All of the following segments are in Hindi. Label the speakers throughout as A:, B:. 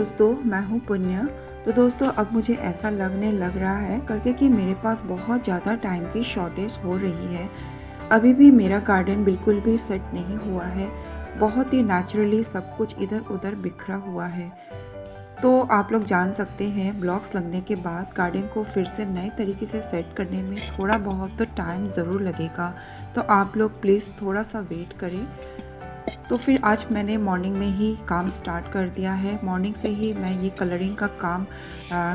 A: दोस्तों, मैं हूँ पुण्य। तो दोस्तों अब मुझे ऐसा लगने लग रहा है करके कि मेरे पास बहुत ज़्यादा टाइम की शॉर्टेज हो रही है। अभी भी मेरा गार्डन बिल्कुल भी सेट नहीं हुआ है। बहुत ही नेचुरली सब कुछ इधर-उधर बिखरा हुआ है। तो आप लोग जान सकते हैं ब्लॉक्स लगने के बाद गार्डन को फिर से नए तरीके से सेट करने में थोड़ा बहुत तो टाइम ज़रूर लगेगा। तो आप लोग प्लीज़ थोड़ा-सा वेट करें। तो फिर आज मैंने मॉर्निंग में ही काम स्टार्ट कर दिया है। मॉर्निंग से ही मैं ये कलरिंग का काम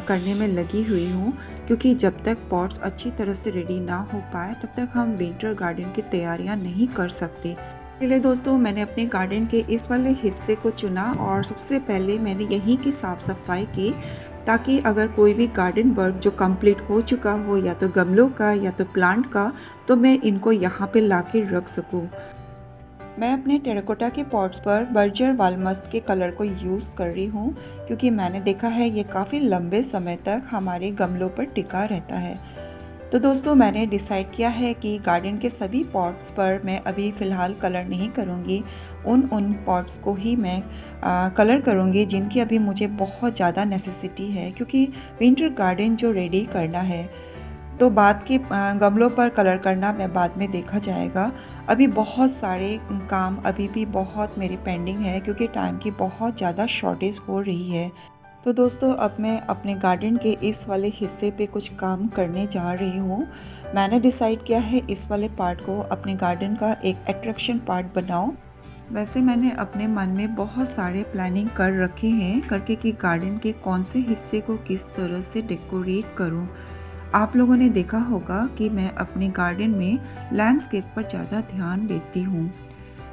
A: करने में लगी हुई हूँ, क्योंकि जब तक पॉट्स अच्छी तरह से रेडी ना हो पाए तब तक हम विंटर गार्डन की तैयारियाँ नहीं कर सकते। इसलिए दोस्तों मैंने अपने गार्डन के इस वाले हिस्से को चुना और सबसे पहले मैंने यहीं की साफ़ सफाई की, ताकि अगर कोई भी गार्डन वर्क जो कंप्लीट हो चुका हो, या तो गमलों का या तो प्लांट का, तो मैं इनको यहाँ पे ला के रख सकूँ। मैं अपने टेराकोटा के पॉट्स पर बर्जर वालमस्ट के कलर को यूज़ कर रही हूँ, क्योंकि मैंने देखा है ये काफ़ी लंबे समय तक हमारे गमलों पर टिका रहता है। तो दोस्तों मैंने डिसाइड किया है कि गार्डन के सभी पॉट्स पर मैं अभी फ़िलहाल कलर नहीं करूँगी। उन पॉट्स को ही मैं कलर करूँगी जिनकी अभी मुझे बहुत ज़्यादा नेसेसिटी है, क्योंकि विंटर गार्डन जो रेडी करना है, तो बाद के गमलों पर कलर करना मैं बाद में देखा जाएगा। अभी बहुत सारे काम अभी भी बहुत मेरी पेंडिंग है, क्योंकि टाइम की बहुत ज़्यादा शॉर्टेज हो रही है। तो दोस्तों अब मैं अपने गार्डन के इस वाले हिस्से पे कुछ काम करने जा रही हूँ। मैंने डिसाइड किया है इस वाले पार्ट को अपने गार्डन का एक अट्रैक्शन पार्ट बनाऊँ। वैसे मैंने अपने मन में बहुत सारे प्लानिंग कर रखे हैं करके कि गार्डन के कौन से हिस्से को किस तरह से डेकोरेट करूँ। आप लोगों ने देखा होगा कि मैं अपने गार्डन में लैंडस्केप पर ज़्यादा ध्यान देती हूँ।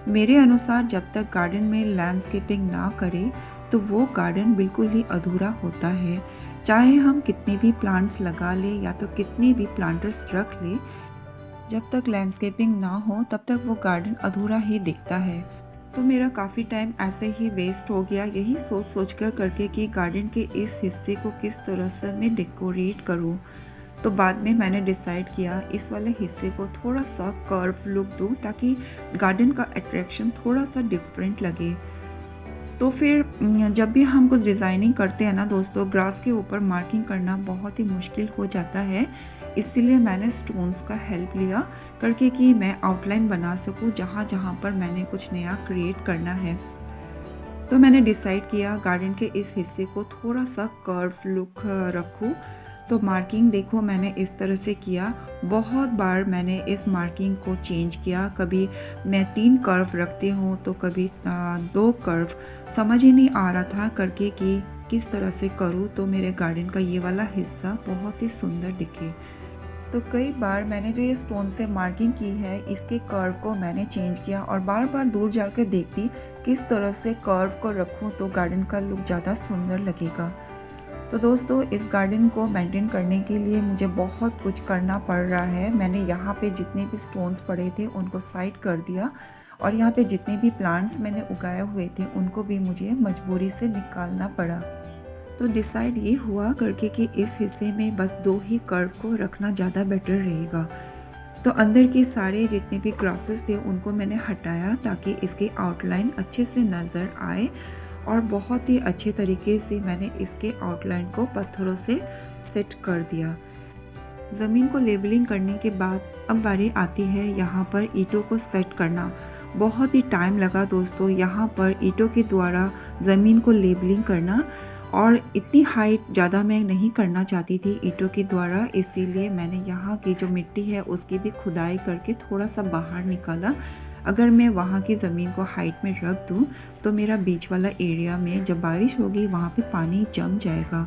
A: मेरे अनुसार जब तक गार्डन में लैंडस्केपिंग ना करें तो वो गार्डन बिल्कुल ही अधूरा होता है। चाहे हम कितने भी प्लांट्स लगा लें या तो कितने भी प्लांटर्स रख लें, जब तक लैंडस्केपिंग ना हो तब तक वो गार्डन अधूरा ही दिखता है। तो मेरा काफ़ी टाइम ऐसे ही वेस्ट हो गया यही सोच सोच कर करके कि गार्डन के इस हिस्से को किस तरह से मैं डेकोरेट करूँ। तो बाद में मैंने डिसाइड किया इस वाले हिस्से को थोड़ा सा कर्व लुक दूँ, ताकि गार्डन का अट्रैक्शन थोड़ा सा डिफरेंट लगे। तो फिर जब भी हम कुछ डिज़ाइनिंग करते हैं ना दोस्तों, ग्रास के ऊपर मार्किंग करना बहुत ही मुश्किल हो जाता है। इसीलिए मैंने स्टोन्स का हेल्प लिया करके कि मैं आउटलाइन बना सकूँ जहाँ जहाँ पर मैंने कुछ नया क्रिएट करना है। तो मैंने डिसाइड किया गार्डन के इस हिस्से को थोड़ा सा कर्व लुक रखूँ। तो मार्किंग देखो मैंने इस तरह से किया। बहुत बार मैंने इस मार्किंग को चेंज किया, कभी मैं 3 कर्व रखती हूँ तो कभी 2 कर्व। समझ ही नहीं आ रहा था करके कि किस तरह से करूँ तो मेरे गार्डन का ये वाला हिस्सा बहुत ही सुंदर दिखे। तो कई बार मैंने जो ये स्टोन से मार्किंग की है इसके कर्व को मैंने चेंज किया और बार बार दूर जाकर देखती किस तरह से कर्व को रखूँ तो गार्डन का लुक ज़्यादा सुंदर लगेगा। तो दोस्तों इस गार्डन को मेंटेन करने के लिए मुझे बहुत कुछ करना पड़ रहा है। मैंने यहाँ पे जितने भी स्टोन्स पड़े थे उनको साइड कर दिया, और यहाँ पे जितने भी प्लांट्स मैंने उगाए हुए थे उनको भी मुझे मजबूरी से निकालना पड़ा। तो डिसाइड ये हुआ करके कि इस हिस्से में बस 2 ही कर्व को रखना ज़्यादा बेटर रहेगा। तो अंदर के सारे जितने भी ग्रासेस थे उनको मैंने हटाया ताकि इसकी आउटलाइन अच्छे से नज़र आए, और बहुत ही अच्छे तरीके से मैंने इसके आउटलाइन को पत्थरों से सेट कर दिया। ज़मीन को लेबलिंग करने के बाद अब बारी आती है यहाँ पर ईंटों को सेट करना। बहुत ही टाइम लगा दोस्तों यहाँ पर ईंटों के द्वारा ज़मीन को लेबलिंग करना, और इतनी हाइट ज़्यादा मैं नहीं करना चाहती थी ईंटों के द्वारा, इसीलिए मैंने यहाँ की जो मिट्टी है उसकी भी खुदाई करके थोड़ा सा बाहर निकाला। अगर मैं वहाँ की ज़मीन को हाइट में रख दूँ तो मेरा बीच वाला एरिया में जब बारिश होगी वहाँ पे पानी जम जाएगा।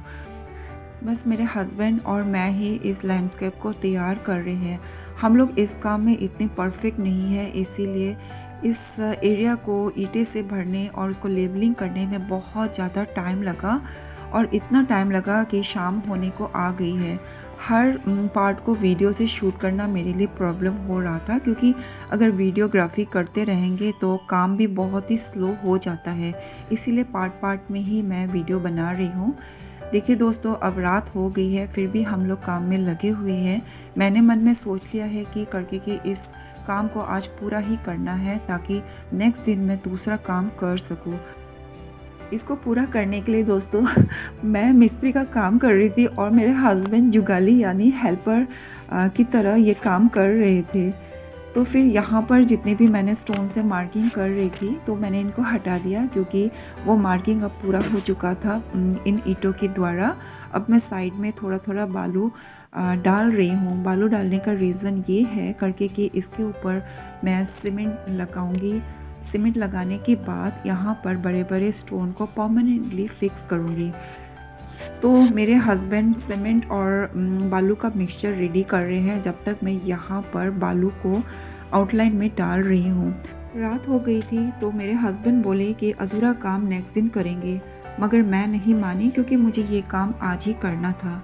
A: बस मेरे हस्बैंड और मैं ही इस लैंडस्केप को तैयार कर रहे हैं। हम लोग इस काम में इतने परफेक्ट नहीं है, इसीलिए इस एरिया को ईंटें से भरने और उसको लेबलिंग करने में बहुत ज़्यादा टाइम लगा, और इतना टाइम लगा कि शाम होने को आ गई है। हर पार्ट को वीडियो से शूट करना मेरे लिए प्रॉब्लम हो रहा था, क्योंकि अगर वीडियोग्राफी करते रहेंगे तो काम भी बहुत ही स्लो हो जाता है। इसीलिए पार्ट पार्ट में ही मैं वीडियो बना रही हूँ। देखिए दोस्तों अब रात हो गई है फिर भी हम लोग काम में लगे हुए हैं। मैंने मन में सोच लिया है कि करके कि इस काम को आज पूरा ही करना है, ताकि नेक्स्ट दिन मैं दूसरा काम कर सकूँ। इसको पूरा करने के लिए दोस्तों मैं मिस्त्री का काम कर रही थी और मेरे हस्बैंड जुगाली यानी हेल्पर की तरह ये काम कर रहे थे। तो फिर यहाँ पर जितने भी मैंने स्टोन से मार्किंग कर रही थी तो मैंने इनको हटा दिया, क्योंकि वो मार्किंग अब पूरा हो चुका था इन ईंटों के द्वारा। अब मैं साइड में थोड़ा थोड़ा बालू डाल रही हूँ। बालू डालने का रीज़न ये है करके कि इसके ऊपर मैं सीमेंट लगाऊंगी। सीमेंट लगाने के बाद यहाँ पर बड़े बड़े स्टोन को परमानेंटली फिक्स करूँगी। तो मेरे हस्बैंड सीमेंट और बालू का मिक्सचर रेडी कर रहे हैं, जब तक मैं यहाँ पर बालू को आउटलाइन में डाल रही हूँ। रात हो गई थी तो मेरे हस्बैंड बोले कि अधूरा काम नेक्स्ट दिन करेंगे, मगर मैं नहीं मानी क्योंकि मुझे ये काम आज ही करना था।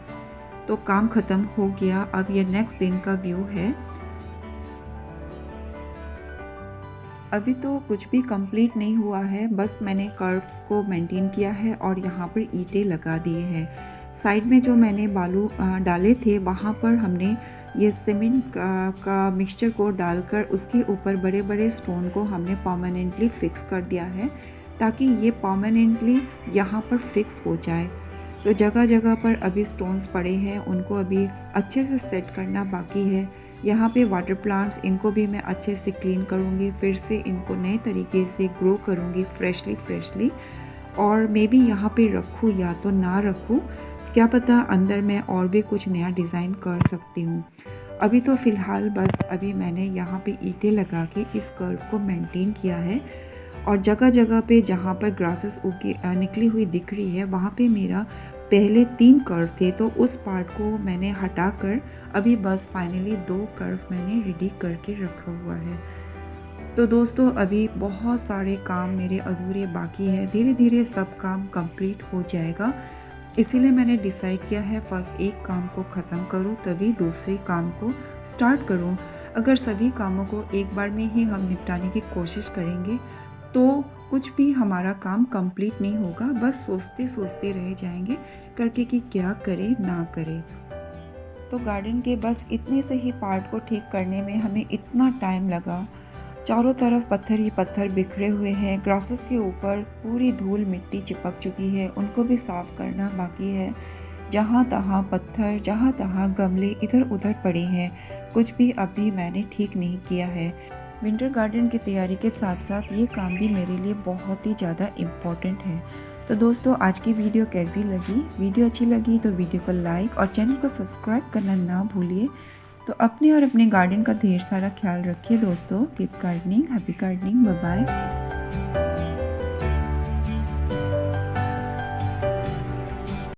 A: तो काम ख़त्म हो गया। अब ये नेक्स्ट दिन का व्यू है। अभी तो कुछ भी कंप्लीट नहीं हुआ है, बस मैंने कर्व को मेंटेन किया है और यहाँ पर ईंटें लगा दिए हैं। साइड में जो मैंने बालू डाले थे वहाँ पर हमने ये सीमेंट का मिक्सचर को डालकर उसके ऊपर बड़े बड़े स्टोन को हमने परमानेंटली फिक्स कर दिया है, ताकि ये परमानेंटली यहाँ पर फिक्स हो जाए। तो जगह जगह पर अभी स्टोन्स पड़े हैं, उनको अभी अच्छे से सेट करना बाकी है। यहाँ पे वाटर प्लांट्स, इनको भी मैं अच्छे से क्लीन करूँगी, फिर से इनको नए तरीके से ग्रो करूँगी फ्रेशली। और मैं भी यहाँ पे रखूँ या तो ना रखूँ, क्या पता अंदर मैं और भी कुछ नया डिज़ाइन कर सकती हूँ। अभी तो फ़िलहाल बस अभी मैंने यहाँ पे ईंटें लगा के इस कर्व को मेंटेन किया है। और जगह जगह पे जहाँ पर ग्रासेस उगी निकली हुई दिख रही है, वहाँ पे मेरा पहले 3 कर्व थे, तो उस पार्ट को मैंने हटाकर अभी बस फाइनली 2 कर्व मैंने रेडी करके रखा हुआ है। तो दोस्तों अभी बहुत सारे काम मेरे अधूरे बाकी है, धीरे धीरे सब काम कंप्लीट हो जाएगा। इसीलिए मैंने डिसाइड किया है फर्स्ट एक काम को ख़त्म करूँ तभी दूसरे काम को स्टार्ट करूँ। अगर सभी कामों को एक बार में ही हम निपटाने की कोशिश करेंगे तो कुछ भी हमारा काम कंप्लीट नहीं होगा, बस सोचते सोचते रह जाएंगे करके कि क्या करें ना करें। तो गार्डन के बस इतने से ही पार्ट को ठीक करने में हमें इतना टाइम लगा। चारों तरफ पत्थर ही पत्थर बिखरे हुए हैं, ग्रासेस के ऊपर पूरी धूल मिट्टी चिपक चुकी है, उनको भी साफ़ करना बाकी है। जहाँ तहाँ पत्थर, जहाँ तहाँ गमले इधर उधर पड़े हैं, कुछ भी अभी मैंने ठीक नहीं किया है। विंटर गार्डन की तैयारी के साथ साथ ये काम भी मेरे लिए बहुत ही ज़्यादा इम्पॉर्टेंट है। तो दोस्तों आज की वीडियो कैसी लगी? वीडियो अच्छी लगी तो वीडियो को लाइक और चैनल को सब्सक्राइब करना ना भूलिए। तो अपने और अपने गार्डन का ढेर सारा ख्याल रखिए दोस्तों। Keep gardening, happy gardening, bye bye.